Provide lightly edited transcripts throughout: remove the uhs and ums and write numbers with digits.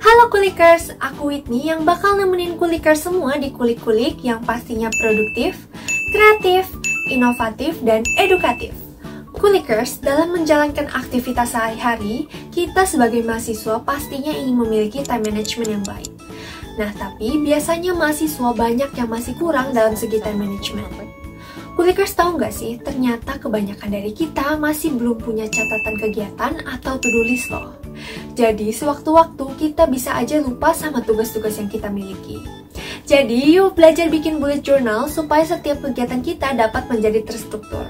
Halo Kulikers, aku Whitney yang bakal nemenin Kulikers semua di kulik-kulik yang pastinya produktif, kreatif, inovatif, dan edukatif. Kulikers, dalam menjalankan aktivitas sehari-hari, kita sebagai mahasiswa pastinya ingin memiliki time management yang baik. Nah, tapi biasanya mahasiswa banyak yang masih kurang dalam segi time management. Kulikers tahu nggak sih, ternyata kebanyakan dari kita masih belum punya catatan kegiatan atau to-do list loh. Jadi, sewaktu-waktu kita bisa aja lupa sama tugas-tugas yang kita miliki. Jadi, yuk belajar bikin bullet journal supaya setiap kegiatan kita dapat menjadi terstruktur.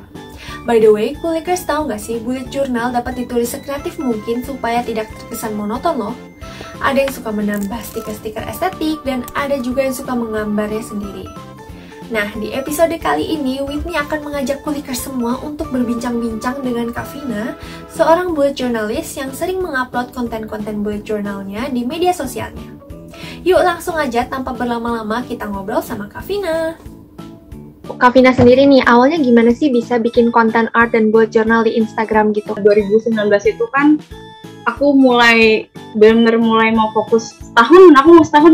By the way, Kulikers tahu nggak sih, bullet journal dapat ditulis sekreatif mungkin supaya tidak terkesan monoton loh. Ada yang suka menambah stiker-stiker estetik dan ada juga yang suka menggambarnya sendiri. Nah, di episode kali ini, Whitney akan mengajak Kulikers semua untuk berbincang-bincang dengan Kak Vina, seorang bullet journalist yang sering mengupload konten-konten bullet journalnya di media sosialnya. Yuk langsung aja tanpa berlama-lama kita ngobrol sama Kak Vina. Kak Vina sendiri nih, awalnya gimana sih bisa bikin konten art dan bullet journal di Instagram gitu? 2019 itu kan aku bener-bener mulai mau fokus setahun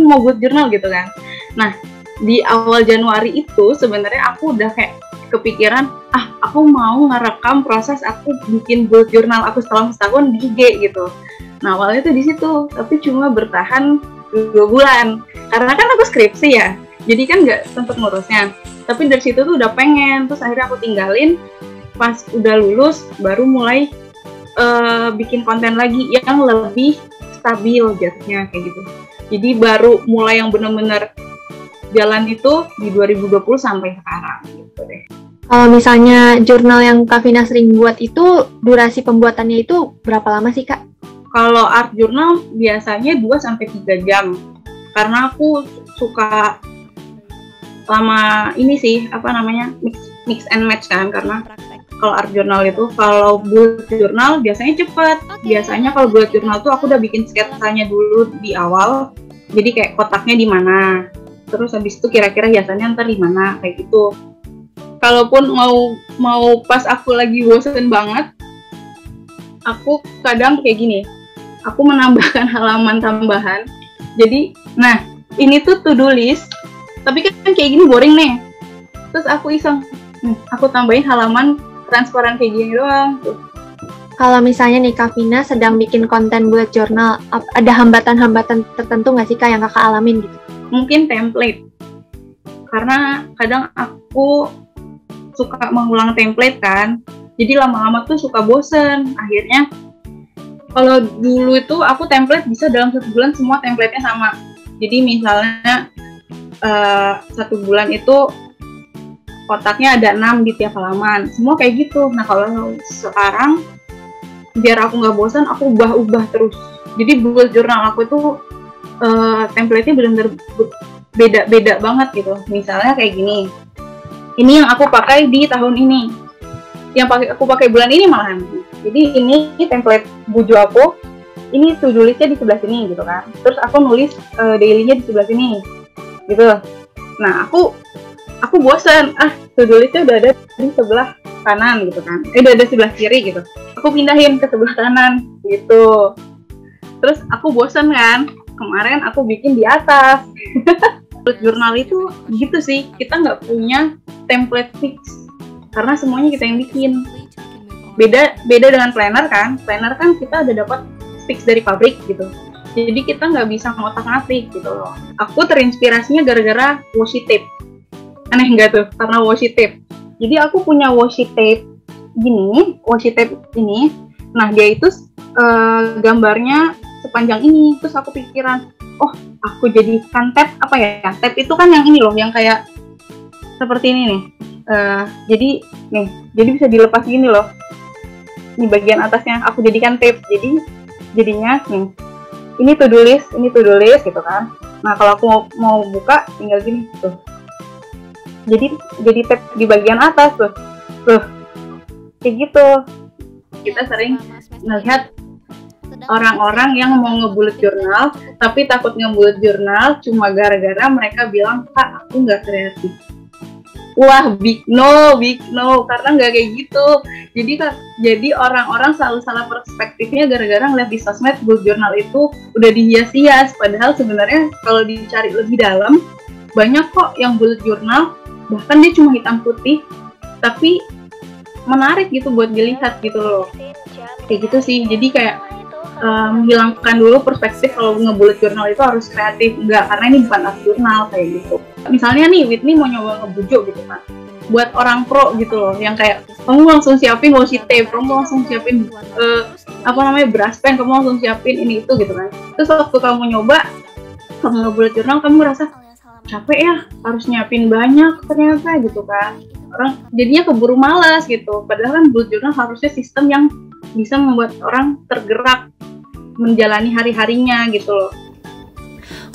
mau bullet journal gitu kan. Nah, di awal Januari itu sebenarnya aku udah kayak kepikiran, aku mau ngerekam proses aku bikin bullet journal aku selama setahun di IG gitu. Nah, awalnya tuh di situ, tapi cuma bertahan 2 bulan. Karena kan aku skripsi ya, jadi kan nggak sempet ngurusnya. Tapi dari situ tuh udah pengen, terus akhirnya aku tinggalin. Pas udah lulus, baru mulai bikin konten lagi yang lebih stabil jadinya kayak gitu. Jadi baru mulai yang bener-bener jalan itu di 2020 sampai sekarang gitu deh. Kalau misalnya jurnal yang Kak Vina sering buat itu, durasi pembuatannya itu berapa lama sih, Kak? Kalau art journal biasanya 2-3 jam. Karena aku suka lama ini sih, mix and match kan, karena kalau art journal itu, kalau bullet journal biasanya cepet. Biasanya kalau bullet journal tuh aku udah bikin sketsanya dulu di awal, jadi kayak kotaknya di mana, terus habis itu kira-kira hiasannya ntar di mana, kayak gitu. Kalaupun mau pas aku lagi bosen banget, aku kadang kayak gini, aku menambahkan halaman tambahan. Jadi, nah ini tuh to-do list, tapi kan kayak gini boring nih. Terus aku iseng, aku tambahin halaman transparan kayak gini doang tuh. Kalau misalnya nih Kak Vina sedang bikin konten bullet journal, ada hambatan-hambatan tertentu nggak sih Kak yang Kakak alamin gitu? Mungkin template, karena kadang aku suka mengulang template kan, jadi lama-lama tuh suka bosen. Akhirnya kalau dulu itu aku template bisa dalam 1 bulan semua template-nya sama. Jadi misalnya 1 bulan itu kotaknya ada 6 di tiap halaman, semua kayak gitu. Nah kalau sekarang biar aku nggak bosan, aku ubah-ubah terus. Jadi bullet journal aku tuh template-nya benar-benar beda-beda banget gitu. Misalnya kayak gini, ini yang aku pakai di tahun ini, yang aku pakai bulan ini malahan. Jadi ini template buju aku, ini to-do list-nya di sebelah sini gitu kan. Terus aku nulis daily-nya di sebelah sini gitu. Nah aku bosan, to-do list-nya udah ada di sebelah kanan gitu kan, udah ada sebelah kiri gitu, aku pindahin ke sebelah kanan gitu. Terus aku bosan kan, kemarin aku bikin di atas. Bullet journal itu gitu sih, kita nggak punya template fix karena semuanya kita yang bikin. Beda dengan planner kan kita udah dapat fix dari pabrik gitu, jadi kita nggak bisa ngotak-ngatik gitu loh. Aku terinspirasinya gara-gara washi tape. Aneh nggak tuh? Karena washi tape. Jadi aku punya washi tape ini. Nah dia itu gambarnya sepanjang ini. Terus aku pikiran, aku jadikan tab apa ya? Tab itu kan yang ini loh, yang kayak seperti ini nih. Jadi bisa dilepas gini loh. Ini bagian atasnya aku jadikan tape. Jadinya nih. Ini to-do list gitu kan. Nah kalau aku mau buka tinggal gini tuh. Jadi tab di bagian atas tuh kayak gitu. Kita sering melihat orang-orang yang mau ngebullet journal tapi takut ngebullet journal cuma gara-gara mereka bilang, aku nggak kreatif. Wah, big no, karena nggak kayak gitu. Jadi orang-orang selalu salah perspektifnya gara-gara ngeliat di sosmed bullet journal itu udah dihias-hias. Padahal sebenarnya kalau dicari lebih dalam, banyak kok yang bullet journal, bahkan dia cuma hitam putih, tapi menarik gitu buat dilihat gitu loh. Kayak gitu sih. Jadi kayak menghilangkan dulu perspektif kalau nge-bullet journal itu harus kreatif. Enggak, karena ini bukan art journal kayak gitu. Misalnya nih Whitney mau nyoba ngebujuk gitu kan, buat orang pro gitu loh, yang kayak kamu langsung siapin washi tape, kamu langsung siapin brush pen, kamu langsung siapin ini itu gitu kan. Terus waktu kamu nyoba, kamu nge-bullet journal, kamu ngerasa capek ya, harus nyiapin banyak ternyata gitu kan. Orang jadinya keburu malas gitu. Padahal kan bullet journal harusnya sistem yang bisa membuat orang tergerak menjalani hari-harinya gitu loh.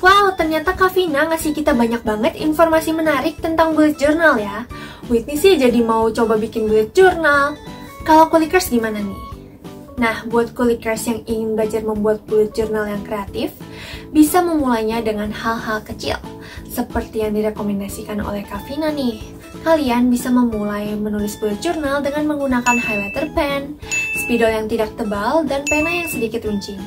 Wow, ternyata Kak Vina ngasih kita banyak banget informasi menarik tentang bullet journal ya. Whitney sih jadi mau coba bikin bullet journal. Kalau Kulikers gimana nih? Nah, buat Kulikers yang ingin belajar membuat bullet journal yang kreatif, bisa memulainya dengan hal-hal kecil, seperti yang direkomendasikan oleh Kak Vina nih. Kalian bisa memulai menulis bullet journal dengan menggunakan highlighter pen, spidol yang tidak tebal, dan pena yang sedikit runcing.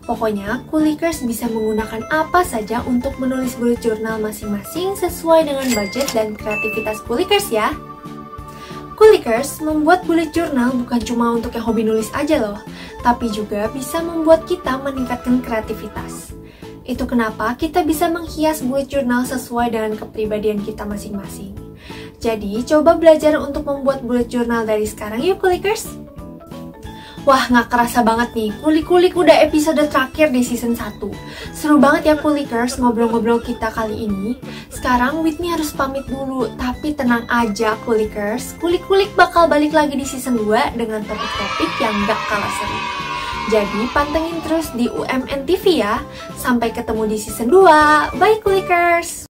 Pokoknya, Kulikers bisa menggunakan apa saja untuk menulis bullet journal masing-masing sesuai dengan budget dan kreativitas Kulikers ya. Kulikers membuat bullet journal bukan cuma untuk yang hobi nulis aja loh, tapi juga bisa membuat kita meningkatkan kreativitas. Itu kenapa kita bisa menghias bullet journal sesuai dengan kepribadian kita masing-masing. Jadi, coba belajar untuk membuat bullet journal dari sekarang yuk Kulikers! Wah, nggak kerasa banget nih, kulik-kulik udah episode terakhir di season 1. Seru banget ya Kulikers ngobrol-ngobrol kita kali ini. Sekarang Whitney harus pamit dulu, tapi tenang aja Kulikers, kulik-kulik bakal balik lagi di season 2 dengan topik-topik yang nggak kalah seru. Jadi pantengin terus di UMN TV ya. Sampai ketemu di season 2. Bye Kulikers!